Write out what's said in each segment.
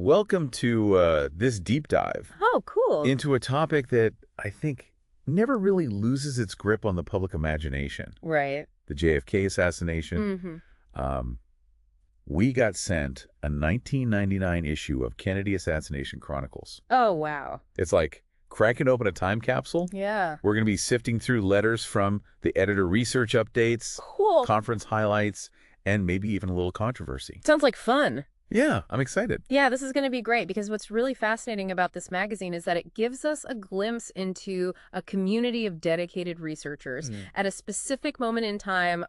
welcome to this deep dive Oh, cool. into a topic that I think never really loses its grip on the public imagination. Right. The JFK assassination. We got sent a 1999 issue of Kennedy Assassination Chronicles. Oh, wow. It's like cracking open a time capsule. Yeah. We're going to be sifting through letters from the editor research updates, Cool. conference highlights, and maybe even a little controversy. Sounds like fun. Yeah, I'm excited. Yeah, this is going to be great because what's really fascinating about this magazine is that it gives us a glimpse into a community of dedicated researchers at a specific moment in time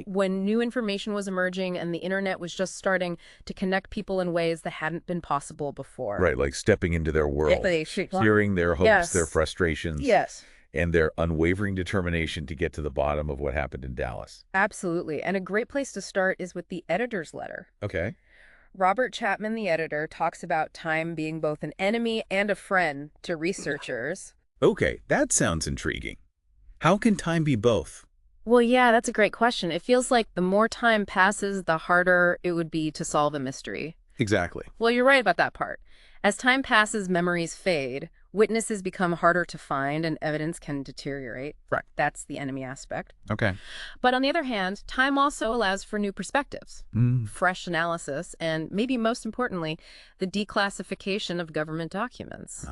when new information was emerging and the internet was just starting to connect people in ways that hadn't been possible before. Right, like stepping into their world, hearing their hopes, their frustrations, and their unwavering determination to get to the bottom of what happened in Dallas. Absolutely. And a great place to start is with the editor's letter. Okay. Robert Chapman, the editor, talks about time being both an enemy and a friend to researchers. Okay, that sounds intriguing. How can time be both? Well, yeah, that's a great question. It feels like the more time passes, the harder it would be to solve a mystery. Exactly. Well, you're right about that part. As time passes, memories fade, witnesses become harder to find, and evidence can deteriorate. Right. That's the enemy aspect. Okay. But on the other hand, time also allows for new perspectives, fresh analysis, and maybe most importantly, the declassification of government documents.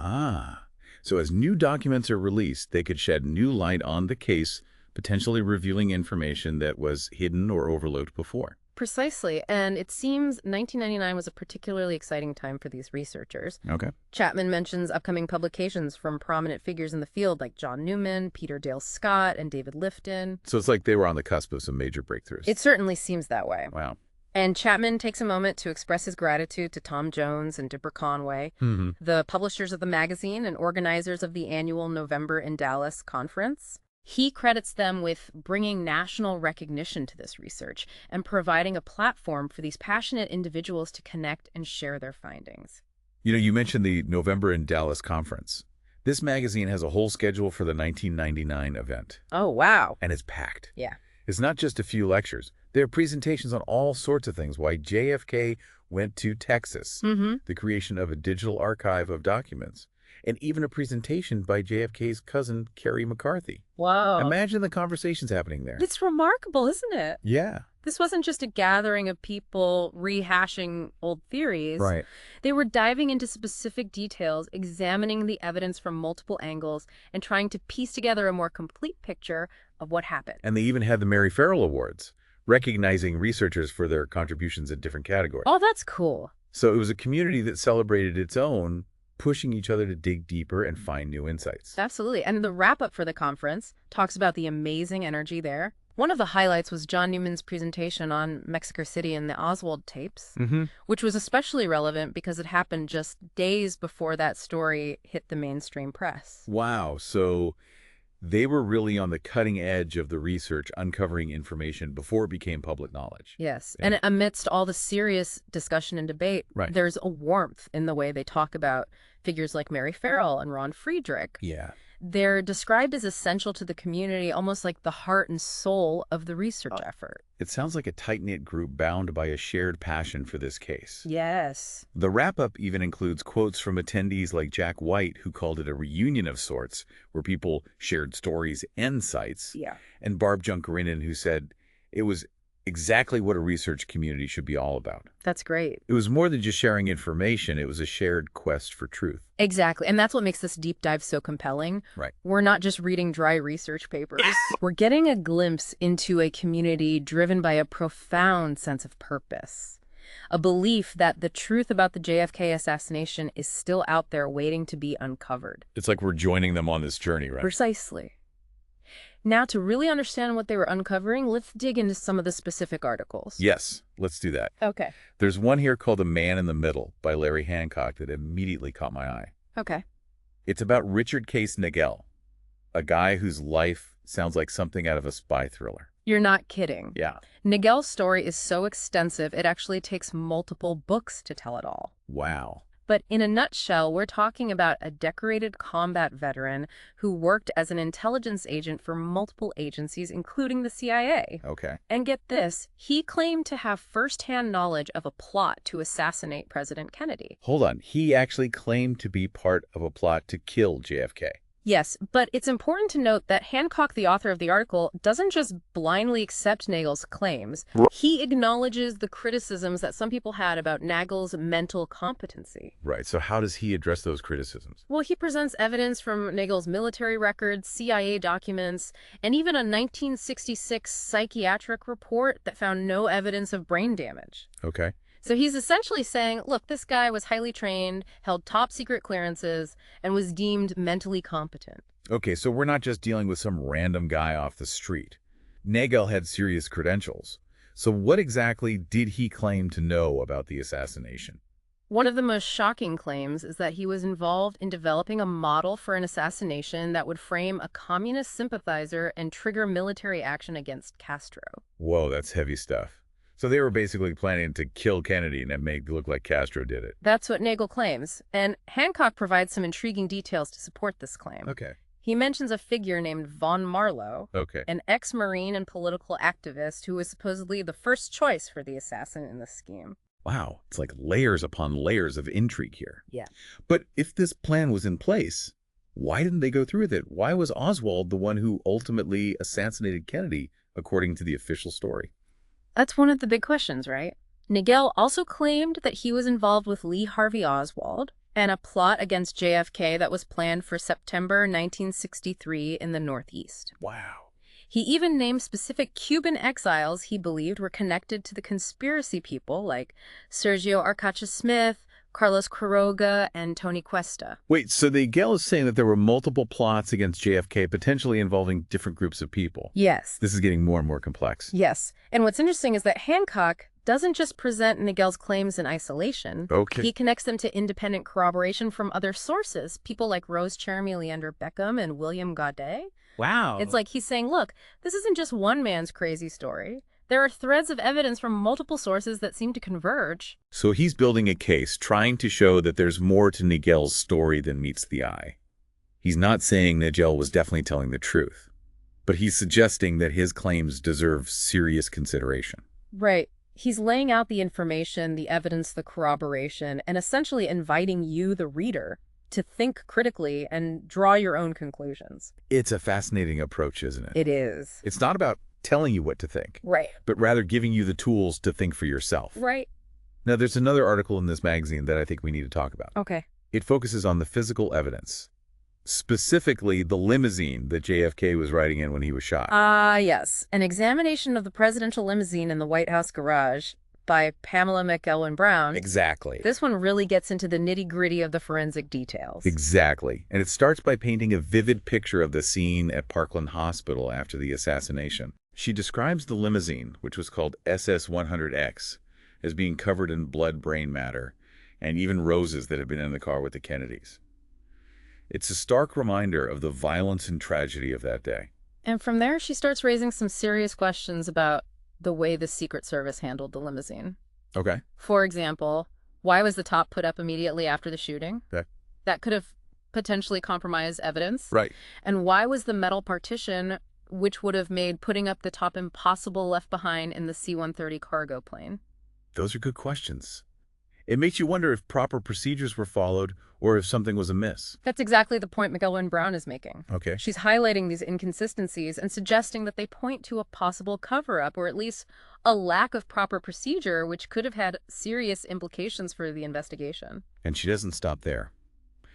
So as new documents are released, they could shed new light on the case, potentially revealing information that was hidden or overlooked before. Precisely, and it seems 1999 was a particularly exciting time for these researchers. Okay. Chapman mentions upcoming publications from prominent figures in the field like John Newman, Peter Dale Scott, and David Lifton. So it's like they were on the cusp of some major breakthroughs. It certainly seems that way. Wow. And Chapman takes a moment to express his gratitude to Tom Jones and Deborah Conway, the publishers of the magazine and organizers of the annual November in Dallas conference. He credits them with bringing national recognition to this research and providing a platform for these passionate individuals to connect and share their findings. You know, you mentioned the November in Dallas conference. This magazine has a whole schedule for the 1999 event. Oh, wow. And it's packed. Yeah. It's not just a few lectures. There are presentations on all sorts of things. Why JFK went to Texas, the creation of a digital archive of documents, and even a presentation by JFK's cousin, Carrie McCarthy. Wow. Imagine the conversations happening there. It's remarkable, isn't it? Yeah. This wasn't just a gathering of people rehashing old theories. Right. They were diving into specific details, examining the evidence from multiple angles, and trying to piece together a more complete picture of what happened. And they even had the Mary Farrell Awards, recognizing researchers for their contributions in different categories. Oh, that's cool. So it was a community that celebrated its own, pushing each other to dig deeper and find new insights. Absolutely. And the wrap-up for the conference talks about the amazing energy there. One of the highlights was John Newman's presentation on Mexico City and the Oswald tapes, which was especially relevant because it happened just days before that story hit the mainstream press. Wow. So they were really on the cutting edge of the research, uncovering information before it became public knowledge. Yes. Yeah. And amidst all the serious discussion and debate, there's a warmth in the way they talk about figures like Mary Farrell and Ron Friedrich. Yeah. They're described as essential to the community, almost like the heart and soul of the research effort. It sounds like a tight-knit group bound by a shared passion for this case. Yes. The wrap-up even includes quotes from attendees like Jack White, who called it a reunion of sorts, where people shared stories and sights. Yeah. And Barb Junkarinen, who said it was exactly what a research community should be all about. That's great. It was more than just sharing information. It was a shared quest for truth. Exactly. And that's what makes this deep dive so compelling. Right. We're not just reading dry research papers. We're getting a glimpse into a community driven by a profound sense of purpose. A belief that the truth about the JFK assassination is still out there waiting to be uncovered. It's like we're joining them on this journey, right? Precisely. Now, to really understand what they were uncovering, let's dig into some of the specific articles. Yes, let's do that. Okay. There's one here called The Man in the Middle by Larry Hancock that immediately caught my eye. Okay. It's about Richard Case Nagel, a guy whose life sounds like something out of a spy thriller. You're not kidding. Yeah. Nagel's story is so extensive, it actually takes multiple books to tell it all. Wow. But in a nutshell, we're talking about a decorated combat veteran who worked as an intelligence agent for multiple agencies, including the CIA. Okay. And get this, he claimed to have firsthand knowledge of a plot to assassinate President Kennedy. Hold on. He actually claimed to be part of a plot to kill JFK. Yes, but it's important to note that Hancock, the author of the article, doesn't just blindly accept Nagel's claims. He acknowledges the criticisms that some people had about Nagel's mental competency. Right. So how does he address those criticisms? Well, he presents evidence from Nagel's military records, CIA documents, and even a 1966 psychiatric report that found no evidence of brain damage. Okay. So he's essentially saying, look, this guy was highly trained, held top secret clearances, and was deemed mentally competent. Okay, so we're not just dealing with some random guy off the street. Nagel had serious credentials. So what exactly did he claim to know about the assassination? One of the most shocking claims is that he was involved in developing a model for an assassination that would frame a communist sympathizer and trigger military action against Castro. Whoa, that's heavy stuff. So they were basically planning to kill Kennedy and make it look like Castro did it. That's what Nagel claims, and Hancock provides some intriguing details to support this claim. Okay. He mentions a figure named Von Marlowe, an ex-Marine and political activist who was supposedly the first choice for the assassin in the scheme. Wow, it's like layers upon layers of intrigue here. Yeah. But if this plan was in place, why didn't they go through with it? Why was Oswald the one who ultimately assassinated Kennedy, according to the official story? That's one of the big questions, right? Nagel also claimed that he was involved with Lee Harvey Oswald and a plot against JFK that was planned for September 1963 in the Northeast. Wow. He even named specific Cuban exiles he believed were connected to the conspiracy people like Sergio Arcacha Smith, Carlos Quiroga, and Tony Cuesta. Wait, so Nagel is saying that there were multiple plots against JFK, potentially involving different groups of people. Yes. This is getting more and more complex. Yes. And what's interesting is that Hancock doesn't just present Nagel's claims in isolation. Okay. He connects them to independent corroboration from other sources, people like Rose Cheramy, Leander Beckham, and William Gaudet. Wow. It's like he's saying, look, this isn't just one man's crazy story. There are threads of evidence from multiple sources that seem to converge. So he's building a case, trying to show that there's more to Nagel's story than meets the eye. He's not saying Nagel was definitely telling the truth, but he's suggesting that his claims deserve serious consideration. Right. He's laying out the information, the evidence, the corroboration, and essentially inviting you, the reader, to think critically and draw your own conclusions. It's a fascinating approach, isn't it? It is. It's not about telling you what to think, right, but rather giving you the tools to think for yourself. Right. Now, there's another article in this magazine that I think we need to talk about. Okay. It focuses on the physical evidence, specifically the limousine that JFK was riding in when he was shot. Yes. An examination of the presidential limousine in the White House garage by Pamela McElwain-Brown. Exactly. This one really gets into the nitty-gritty of the forensic details. Exactly. And it starts by painting a vivid picture of the scene at Parkland Hospital after the assassination. She describes the limousine, which was called SS-100X, as being covered in blood brain matter and even roses that had been in the car with the Kennedys. It's a stark reminder of the violence and tragedy of that day. And from there, she starts raising some serious questions about the way the Secret Service handled the limousine. Okay. For example, why was the top put up immediately after the shooting? Okay. That could have potentially compromised evidence. Right. And why was the metal partition, which would have made putting up the top impossible, left behind in the C-130 cargo plane? Those are good questions. It makes you wonder if proper procedures were followed or if something was amiss. That's exactly the point McElwain-Brown is making. Okay. She's highlighting these inconsistencies and suggesting that they point to a possible cover-up or at least a lack of proper procedure, which could have had serious implications for the investigation. And she doesn't stop there.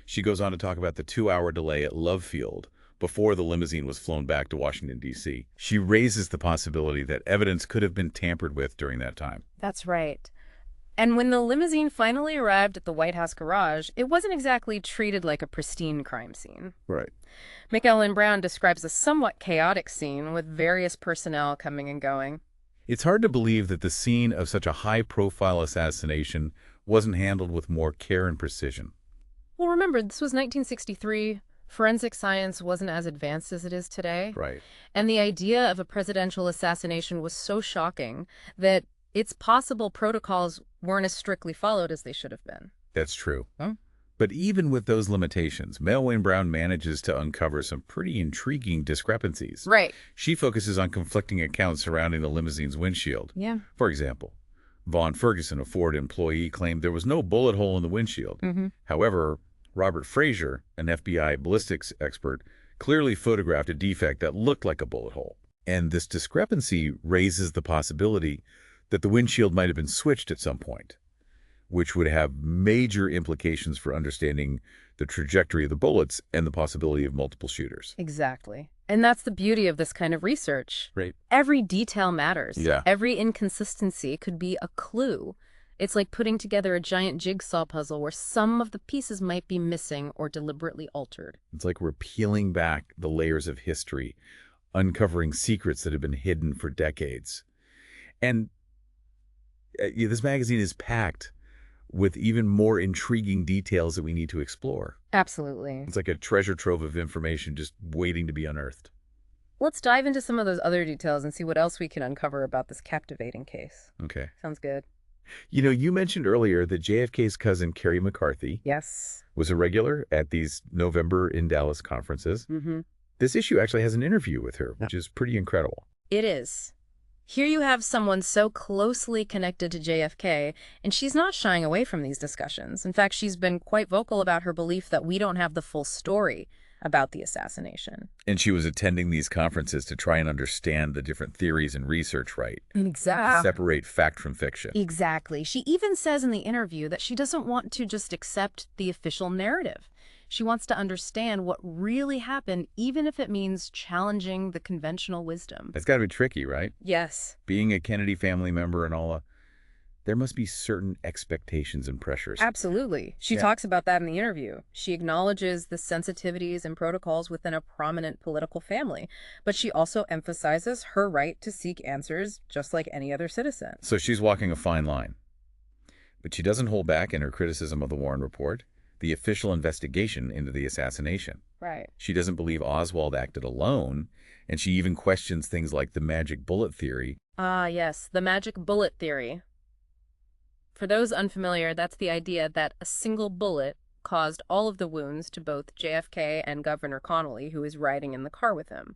She goes on to talk about the 2-hour delay at Love Field before the limousine was flown back to Washington, D.C. She raises the possibility that evidence could have been tampered with during that time. That's right. And when the limousine finally arrived at the White House garage, it wasn't exactly treated like a pristine crime scene. Right. McElwain-Brown describes a somewhat chaotic scene with various personnel coming and going. It's hard to believe that the scene of such a high-profile assassination wasn't handled with more care and precision. Well, remember, this was 1963. Forensic science wasn't as advanced as it is today. Right. And the idea of a presidential assassination was so shocking that it's possible protocols weren't as strictly followed as they should have been. That's true. Huh? But even with those limitations, Mel Wayne Brown manages to uncover some pretty intriguing discrepancies. Right. She focuses on conflicting accounts surrounding the limousine's windshield. Yeah. For example, Vaughn Ferguson, a Ford employee, claimed there was no bullet hole in the windshield. However, Robert Frazier, an FBI ballistics expert, clearly photographed a defect that looked like a bullet hole. And this discrepancy raises the possibility that the windshield might have been switched at some point, which would have major implications for understanding the trajectory of the bullets and the possibility of multiple shooters. Exactly. And that's the beauty of this kind of research. Right. Every detail matters. Yeah. Every inconsistency could be a clue. It's like putting together a giant jigsaw puzzle where some of the pieces might be missing or deliberately altered. It's like we're peeling back the layers of history, uncovering secrets that have been hidden for decades. And this magazine is packed with even more intriguing details that we need to explore. Absolutely. It's like a treasure trove of information just waiting to be unearthed. Let's dive into some of those other details and see what else we can uncover about this captivating case. Okay. Sounds good. You know, you mentioned earlier that JFK's cousin, Carrie McCarthy, Yes. was a regular at these November in Dallas conferences. This issue actually has an interview with her, which is pretty incredible. It is. Here you have someone so closely connected to JFK, and she's not shying away from these discussions. In fact, she's been quite vocal about her belief that we don't have the full story about the assassination. And she was attending these conferences to try and understand the different theories and research, right? Exactly. Separate fact from fiction. Exactly. She even says in the interview that she doesn't want to just accept the official narrative. She wants to understand what really happened, even if it means challenging the conventional wisdom. That's got to be tricky, right? Yes. Being a Kennedy family member and all, there must be certain expectations and pressures. Absolutely. She talks about that in the interview. She acknowledges the sensitivities and protocols within a prominent political family, but she also emphasizes her right to seek answers just like any other citizen. So she's walking a fine line. But she doesn't hold back in her criticism of the Warren Report, the official investigation into the assassination. Right. She doesn't believe Oswald acted alone, and she even questions things like the magic bullet theory. Ah, yes, the magic bullet theory. For those unfamiliar, that's the idea that a single bullet caused all of the wounds to both JFK and Governor Connolly, who was riding in the car with him.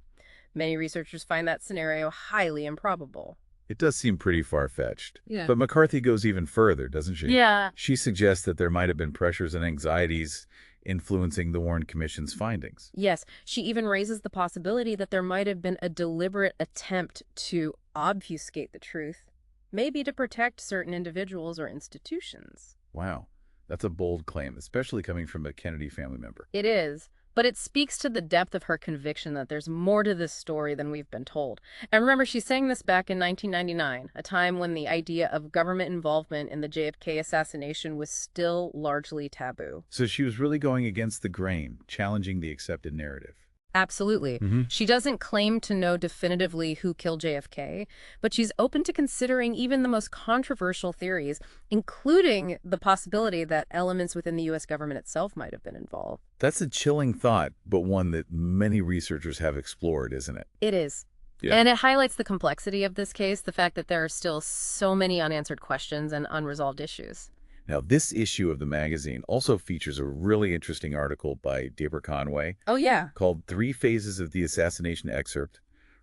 Many researchers find that scenario highly improbable. It does seem pretty far-fetched. Yeah. But McCarthy goes even further, doesn't she? Yeah. She suggests that there might have been pressures and anxieties influencing the Warren Commission's findings. Yes, she even raises the possibility that there might have been a deliberate attempt to obfuscate the truth, maybe to protect certain individuals or institutions. Wow, that's a bold claim, especially coming from a Kennedy family member. It is, but it speaks to the depth of her conviction that there's more to this story than we've been told. And remember, she's saying this back in 1999, a time when the idea of government involvement in the JFK assassination was still largely taboo. So she was really going against the grain, challenging the accepted narrative. Absolutely. She doesn't claim to know definitively who killed JFK, but she's open to considering even the most controversial theories, including the possibility that elements within the U.S. government itself might have been involved. That's a chilling thought, but one that many researchers have explored, isn't it? It is. Yeah. And it highlights the complexity of this case, the fact that there are still so many unanswered questions and unresolved issues. Now, this issue of the magazine also features a really interesting article by Deborah Conway. Oh, yeah. Called 3 Phases of the Assassination Excerpt,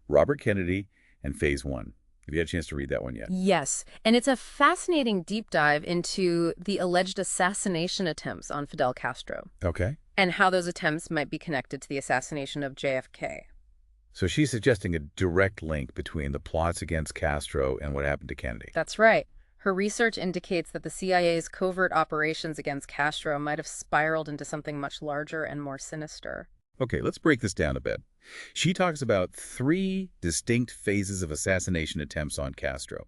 Robert Kennedy, and Phase 1. Have you had a chance to read that one yet? Yes, and it's a fascinating deep dive into the alleged assassination attempts on Fidel Castro. Okay. And how those attempts might be connected to the assassination of JFK. So she's suggesting a direct link between the plots against Castro and what happened to Kennedy. That's right. Her research indicates that the CIA's covert operations against Castro might have spiraled into something much larger and more sinister. Okay, let's break this down a bit. She talks about 3 distinct phases of assassination attempts on Castro.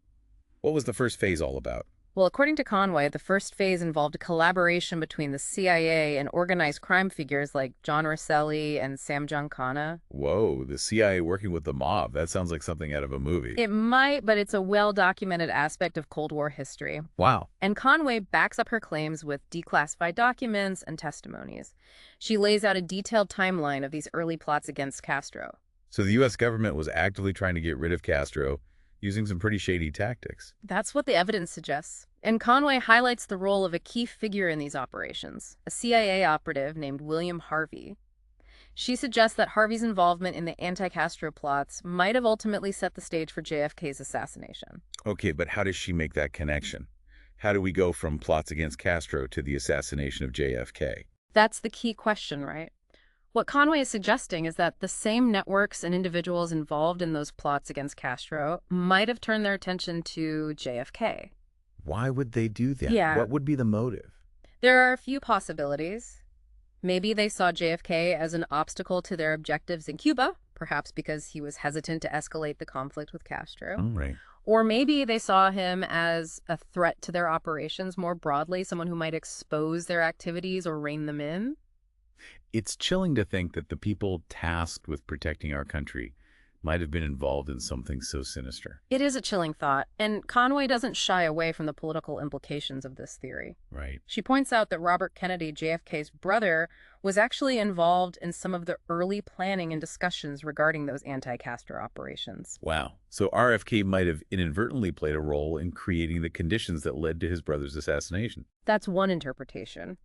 What was the first phase all about? Well, according to Conway, the first phase involved a collaboration between the CIA and organized crime figures like John Rosselli and Sam Giancana. Whoa, the CIA working with the mob. That sounds like something out of a movie. It might, but it's a well-documented aspect of Cold War history. Wow. And Conway backs up her claims with declassified documents and testimonies. She lays out a detailed timeline of these early plots against Castro. So the U.S. government was actively trying to get rid of Castro using some pretty shady tactics. That's what the evidence suggests. And Conway highlights the role of a key figure in these operations, a CIA operative named William Harvey. She suggests that Harvey's involvement in the anti-Castro plots might have ultimately set the stage for JFK's assassination. Okay, but how does she make that connection? How do we go from plots against Castro to the assassination of JFK? That's the key question, right? What Conway is suggesting is that the same networks and individuals involved in those plots against Castro might have turned their attention to JFK. Why would they do that? Yeah. What would be the motive? There are a few possibilities. Maybe they saw JFK as an obstacle to their objectives in Cuba, perhaps because he was hesitant to escalate the conflict with Castro. Oh, right. Or maybe they saw him as a threat to their operations more broadly, someone who might expose their activities or rein them in. It's chilling to think that the people tasked with protecting our country might have been involved in something so sinister. It is a chilling thought, and Conway doesn't shy away from the political implications of this theory. Right. She points out that Robert Kennedy, JFK's brother, was actually involved in some of the early planning and discussions regarding those anti-Castro operations. Wow. So RFK might have inadvertently played a role in creating the conditions that led to his brother's assassination. That's one interpretation.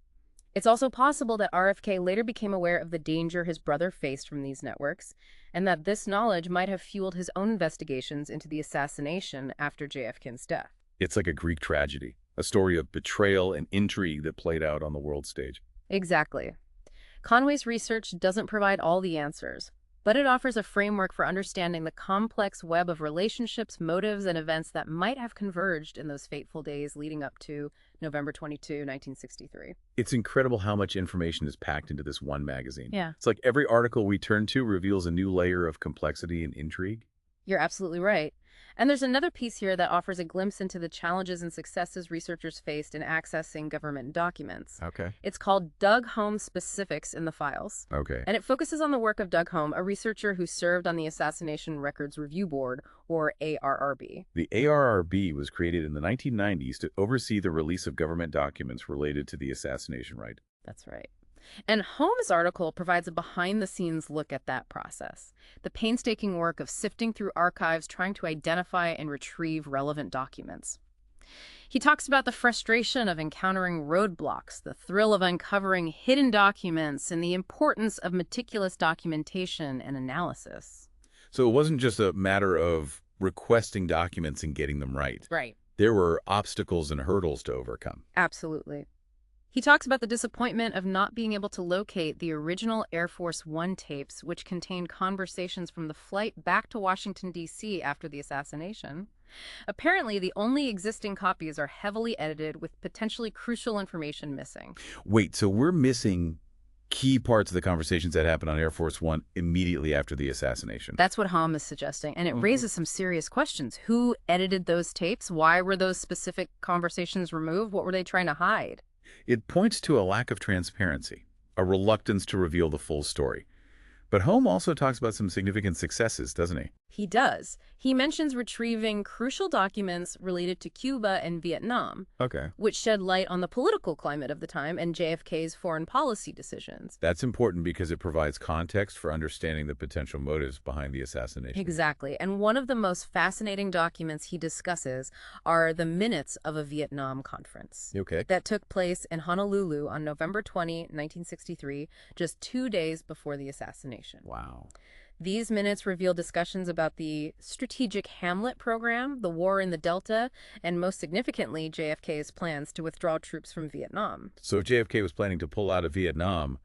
It's also possible that RFK later became aware of the danger his brother faced from these networks, and that this knowledge might have fueled his own investigations into the assassination after JFK's death. It's like a Greek tragedy, a story of betrayal and intrigue that played out on the world stage. Exactly. Conway's research doesn't provide all the answers, but it offers a framework for understanding the complex web of relationships, motives, and events that might have converged in those fateful days leading up to November 22, 1963. It's incredible how much information is packed into this one magazine. Yeah. It's like every article we turn to reveals a new layer of complexity and intrigue. You're absolutely right. And there's another piece here that offers a glimpse into the challenges and successes researchers faced in accessing government documents. Okay. It's called Doug Home Specifics in the Files. Okay. And it focuses on the work of Doug Home, a researcher who served on the Assassination Records Review Board, or ARRB. The ARRB was created in the 1990s to oversee the release of government documents related to the assassination, right? That's right. And Holmes' article provides a behind-the-scenes look at that process, the painstaking work of sifting through archives, trying to identify and retrieve relevant documents. He talks about the frustration of encountering roadblocks, the thrill of uncovering hidden documents, and the importance of meticulous documentation and analysis. So it wasn't just a matter of requesting documents and getting them right. Right. There were obstacles and hurdles to overcome. Absolutely. He talks about the disappointment of not being able to locate the original Air Force One tapes, which contained conversations from the flight back to Washington, D.C. after the assassination. Apparently, the only existing copies are heavily edited with potentially crucial information missing. Wait, so we're missing key parts of the conversations that happened on Air Force One immediately after the assassination. That's what Hom is suggesting, and it raises some serious questions. Who edited those tapes? Why were those specific conversations removed? What were they trying to hide? It points to a lack of transparency, a reluctance to reveal the full story. But Holm also talks about some significant successes, doesn't he? He does. He mentions retrieving crucial documents related to Cuba and Vietnam, which shed light on the political climate of the time and JFK's foreign policy decisions. That's important because it provides context for understanding the potential motives behind the assassination. Exactly. And one of the most fascinating documents he discusses are the minutes of a Vietnam conference that took place in Honolulu on November 20, 1963, just 2 days before the assassination. Wow. These minutes reveal discussions about the Strategic Hamlet program, the war in the Delta, and most significantly, JFK's plans to withdraw troops from Vietnam. So if JFK was planning to pull out of Vietnam,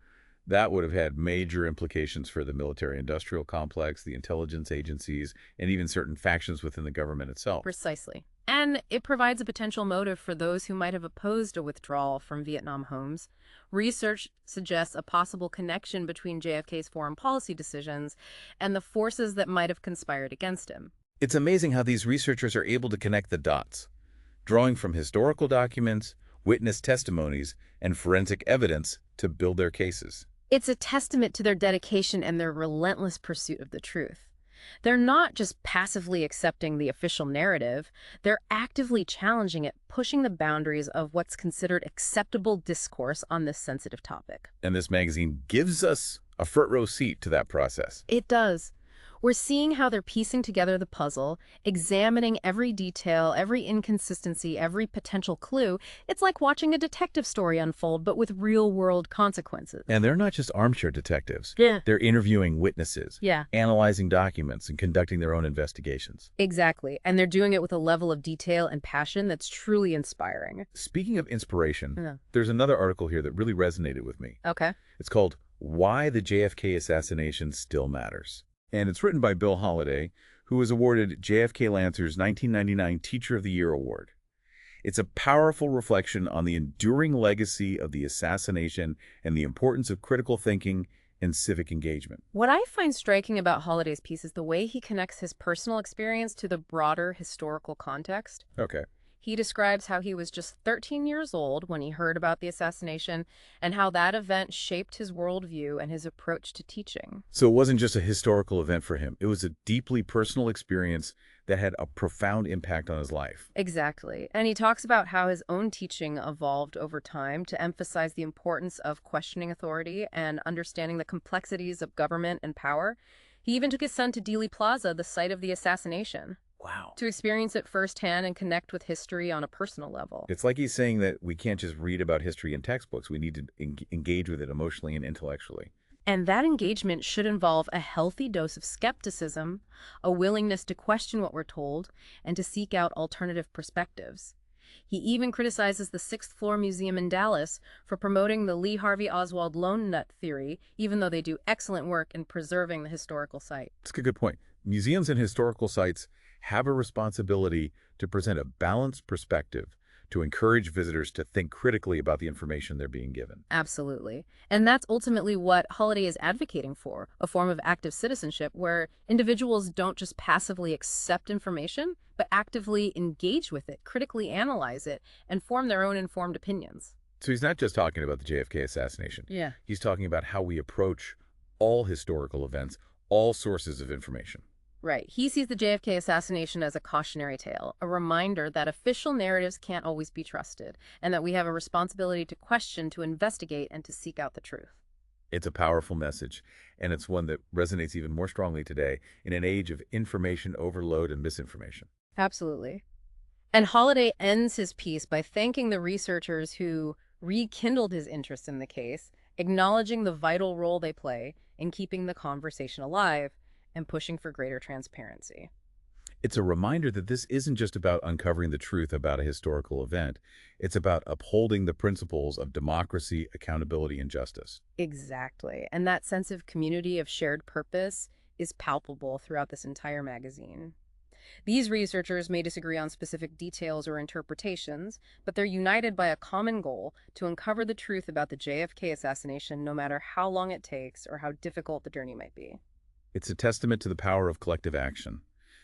that would have had major implications for the military-industrial complex, the intelligence agencies, and even certain factions within the government itself. Precisely. And it provides a potential motive for those who might have opposed a withdrawal from Vietnam homes. Research suggests a possible connection between JFK's foreign policy decisions and the forces that might have conspired against him. It's amazing how these researchers are able to connect the dots, drawing from historical documents, witness testimonies, and forensic evidence to build their cases. It's a testament to their dedication and their relentless pursuit of the truth. They're not just passively accepting the official narrative, they're actively challenging it, pushing the boundaries of what's considered acceptable discourse on this sensitive topic. And this magazine gives us a front row seat to that process. It does. We're seeing how they're piecing together the puzzle, examining every detail, every inconsistency, every potential clue. It's like watching a detective story unfold, but with real-world consequences. And they're not just armchair detectives. Yeah. They're interviewing witnesses, Yeah. analyzing documents, and conducting their own investigations. Exactly. And they're doing it with a level of detail and passion that's truly inspiring. Speaking of inspiration, Yeah. there's another article here that really resonated with me. Okay. It's called Why the JFK Assassination Still Matters. And it's written by Bill Holliday, who was awarded JFK Lancer's 1999 Teacher of the Year Award. It's a powerful reflection on the enduring legacy of the assassination and the importance of critical thinking and civic engagement. What I find striking about Holliday's piece is the way he connects his personal experience to the broader historical context. Okay. He describes how he was just 13 years old when he heard about the assassination and how that event shaped his worldview and his approach to teaching. So it wasn't just a historical event for him. It was a deeply personal experience that had a profound impact on his life. Exactly. And he talks about how his own teaching evolved over time to emphasize the importance of questioning authority and understanding the complexities of government and power. He even took his son to Dealey Plaza, the site of the assassination. Wow. To experience it firsthand and connect with history on a personal level. It's like he's saying that we can't just read about history in textbooks. We need to engage with it emotionally and intellectually. And that engagement should involve a healthy dose of skepticism, a willingness to question what we're told, and to seek out alternative perspectives. He even criticizes the Sixth Floor Museum in Dallas for promoting the Lee Harvey Oswald lone nut theory, even though they do excellent work in preserving the historical site. That's a good point. Museums and historical sites have a responsibility to present a balanced perspective, to encourage visitors to think critically about the information they're being given. Absolutely. And that's ultimately what Holliday is advocating for, a form of active citizenship where individuals don't just passively accept information, but actively engage with it, critically analyze it, and form their own informed opinions. So he's not just talking about the JFK assassination. Yeah. He's talking about how we approach all historical events, all sources of information. Right. He sees the JFK assassination as a cautionary tale, a reminder that official narratives can't always be trusted, and that we have a responsibility to question, to investigate, and to seek out the truth. It's a powerful message, and it's one that resonates even more strongly today in an age of information overload and misinformation. Absolutely. And Holliday ends his piece by thanking the researchers who rekindled his interest in the case, acknowledging the vital role they play in keeping the conversation alive and pushing for greater transparency. It's a reminder that this isn't just about uncovering the truth about a historical event. It's about upholding the principles of democracy, accountability, and justice. Exactly. And that sense of community, of shared purpose, is palpable throughout this entire magazine. These researchers may disagree on specific details or interpretations, but they're united by a common goal to uncover the truth about the JFK assassination, no matter how long it takes or how difficult the journey might be. It's a testament to the power of collective action.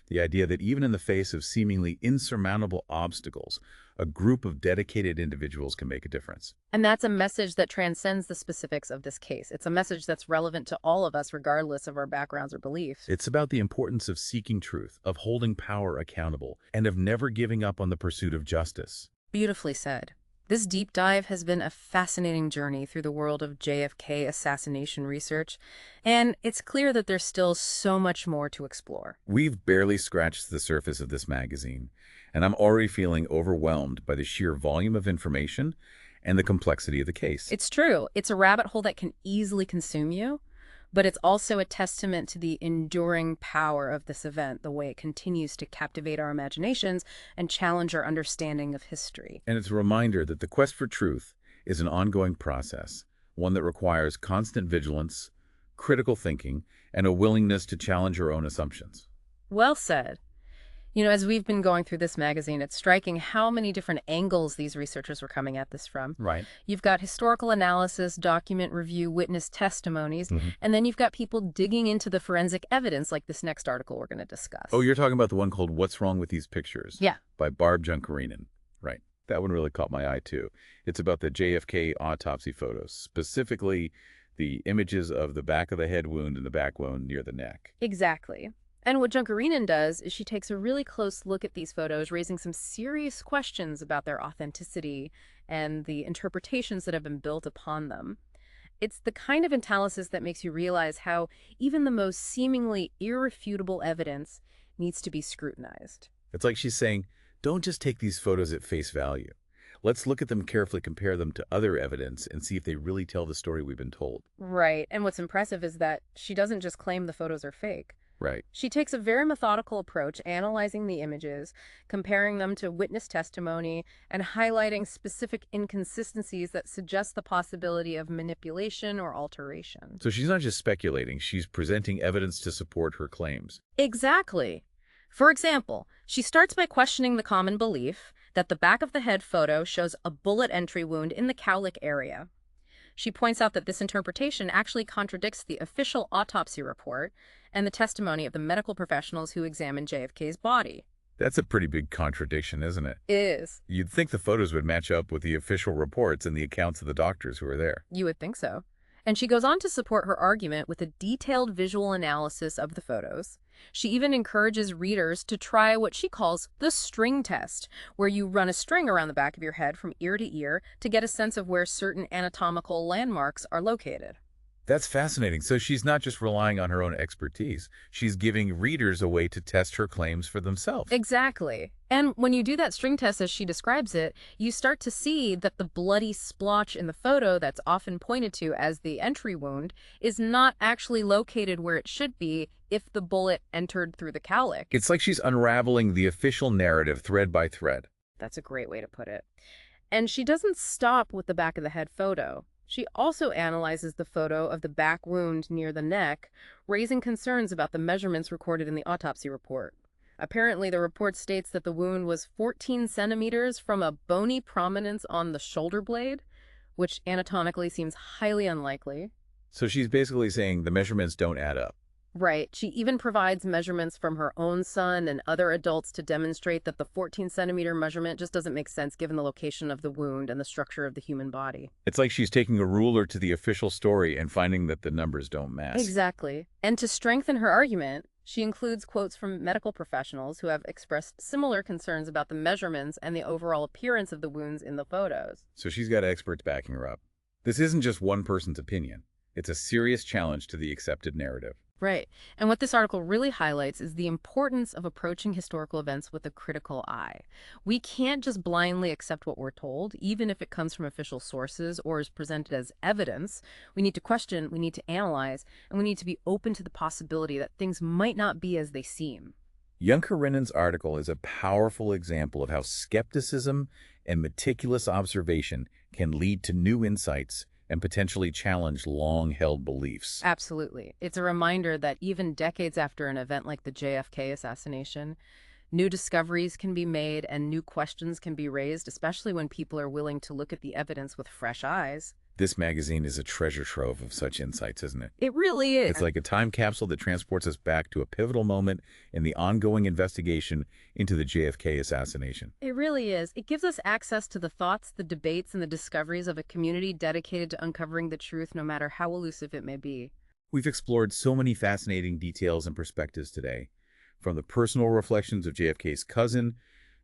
The idea that even in the face of seemingly insurmountable obstacles, a group of dedicated individuals can make a difference. And that's a message that transcends the specifics of this case. It's a message that's relevant to all of us, regardless of our backgrounds or beliefs. It's about the importance of seeking truth, of holding power accountable, and of never giving up on the pursuit of justice. Beautifully said. This deep dive has been a fascinating journey through the world of JFK assassination research, and it's clear that there's still so much more to explore. We've barely scratched the surface of this magazine, and I'm already feeling overwhelmed by the sheer volume of information and the complexity of the case. It's true. It's a rabbit hole that can easily consume you, but it's also a testament to the enduring power of this event, the way it continues to captivate our imaginations and challenge our understanding of history. And it's a reminder that the quest for truth is an ongoing process, one that requires constant vigilance, critical thinking, and a willingness to challenge our own assumptions. Well said. You know, as we've been going through this magazine, it's striking how many different angles these researchers were coming at this from. Right. You've got historical analysis, document review, witness testimonies, and then you've got people digging into the forensic evidence like this next article we're going to discuss. Oh, you're talking about the one called What's Wrong with These Pictures? Yeah. By Barb Junkarinen. Right. That one really caught my eye, too. It's about the JFK autopsy photos, specifically the images of the back of the head wound and the back wound near the neck. Exactly. And what Junkarinen does is she takes a really close look at these photos, raising some serious questions about their authenticity and the interpretations that have been built upon them. It's the kind of analysis that makes you realize how even the most seemingly irrefutable evidence needs to be scrutinized. It's like she's saying, don't just take these photos at face value. Let's look at them carefully, compare them to other evidence, and see if they really tell the story we've been told. Right. And what's impressive is that she doesn't just claim the photos are fake. Right. She takes a very methodical approach, analyzing the images, comparing them to witness testimony, and highlighting specific inconsistencies that suggest the possibility of manipulation or alteration. So she's not just speculating, she's presenting evidence to support her claims. Exactly. For example, she starts by questioning the common belief that the back of the head photo shows a bullet entry wound in the cowlick area. She points out that this interpretation actually contradicts the official autopsy report and the testimony of the medical professionals who examined JFK's body. That's a pretty big contradiction, isn't it? It is. You'd think the photos would match up with the official reports and the accounts of the doctors who were there. You would think so. And she goes on to support her argument with a detailed visual analysis of the photos. She even encourages readers to try what she calls the string test, where you run a string around the back of your head from ear to ear to get a sense of where certain anatomical landmarks are located. That's fascinating. So she's not just relying on her own expertise. She's giving readers a way to test her claims for themselves. Exactly. And when you do that string test as she describes it, you start to see that the bloody splotch in the photo that's often pointed to as the entry wound is not actually located where it should be if the bullet entered through the cowlick. It's like she's unraveling the official narrative thread by thread. That's a great way to put it. And she doesn't stop with the back of the head photo. She also analyzes the photo of the back wound near the neck, raising concerns about the measurements recorded in the autopsy report. Apparently, the report states that the wound was 14 centimeters from a bony prominence on the shoulder blade, which anatomically seems highly unlikely. So she's basically saying the measurements don't add up. Right. She even provides measurements from her own son and other adults to demonstrate that the 14-centimeter measurement just doesn't make sense given the location of the wound and the structure of the human body. It's like she's taking a ruler to the official story and finding that the numbers don't match. Exactly. And to strengthen her argument, she includes quotes from medical professionals who have expressed similar concerns about the measurements and the overall appearance of the wounds in the photos. So she's got experts backing her up. This isn't just one person's opinion. It's a serious challenge to the accepted narrative. Right. And what this article really highlights is the importance of approaching historical events with a critical eye. We can't just blindly accept what we're told, even if it comes from official sources or is presented as evidence. We need to question, we need to analyze, and we need to be open to the possibility that things might not be as they seem. Jan Karenina's article is a powerful example of how skepticism and meticulous observation can lead to new insights and potentially challenge long-held beliefs. Absolutely. It's a reminder that even decades after an event like the JFK assassination, new discoveries can be made and new questions can be raised, especially when people are willing to look at the evidence with fresh eyes. This magazine is a treasure trove of such insights, isn't it? It really is. It's like a time capsule that transports us back to a pivotal moment in the ongoing investigation into the JFK assassination. It really is. It gives us access to the thoughts, the debates, and the discoveries of a community dedicated to uncovering the truth, no matter how elusive it may be. We've explored so many fascinating details and perspectives today, from the personal reflections of JFK's cousin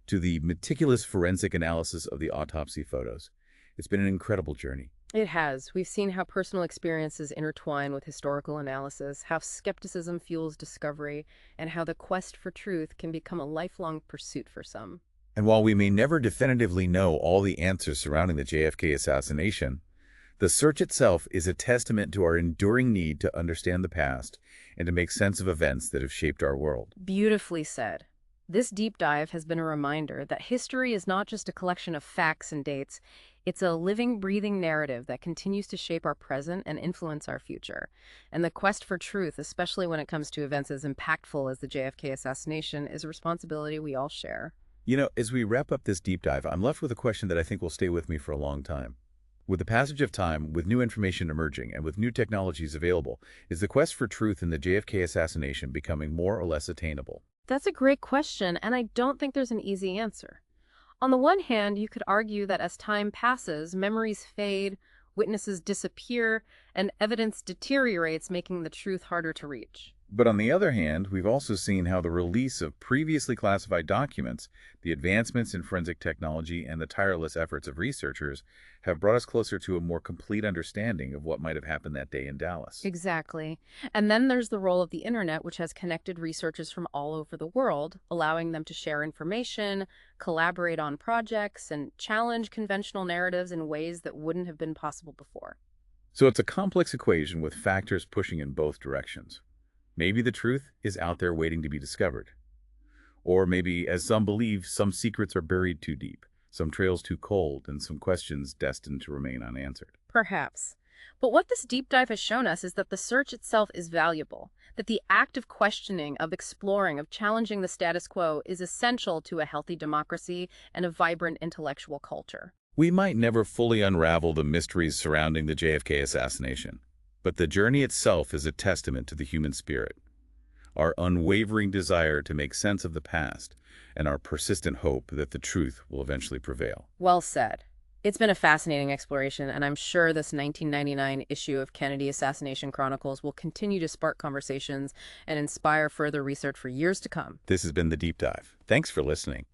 to the meticulous forensic analysis of the autopsy photos. It's been an incredible journey. It has. We've seen how personal experiences intertwine with historical analysis, how skepticism fuels discovery, and how the quest for truth can become a lifelong pursuit for some. And while we may never definitively know all the answers surrounding the JFK assassination, the search itself is a testament to our enduring need to understand the past and to make sense of events that have shaped our world. Beautifully said. This deep dive has been a reminder that history is not just a collection of facts and dates. It's a living, breathing narrative that continues to shape our present and influence our future. And the quest for truth, especially when it comes to events as impactful as the JFK assassination, is a responsibility we all share. You know, as we wrap up this deep dive, I'm left with a question that I think will stay with me for a long time. With the passage of time, with new information emerging, and with new technologies available, is the quest for truth in the JFK assassination becoming more or less attainable? That's a great question, and I don't think there's an easy answer. On the one hand, you could argue that as time passes, memories fade, witnesses disappear, and evidence deteriorates, making the truth harder to reach. But on the other hand, we've also seen how the release of previously classified documents, the advancements in forensic technology, and the tireless efforts of researchers have brought us closer to a more complete understanding of what might have happened that day in Dallas. Exactly. And then there's the role of the internet, which has connected researchers from all over the world, allowing them to share information, collaborate on projects, and challenge conventional narratives in ways that wouldn't have been possible before. So it's a complex equation with factors pushing in both directions. Maybe the truth is out there waiting to be discovered. Or maybe, as some believe, some secrets are buried too deep, some trails too cold, and some questions destined to remain unanswered. Perhaps. But what this deep dive has shown us is that the search itself is valuable, that the act of questioning, of exploring, of challenging the status quo is essential to a healthy democracy and a vibrant intellectual culture. We might never fully unravel the mysteries surrounding the JFK assassination, but the journey itself is a testament to the human spirit, our unwavering desire to make sense of the past, and our persistent hope that the truth will eventually prevail. Well said. It's been a fascinating exploration, and I'm sure this 1999 issue of Kennedy Assassination Chronicles will continue to spark conversations and inspire further research for years to come. This has been The Deep Dive. Thanks for listening.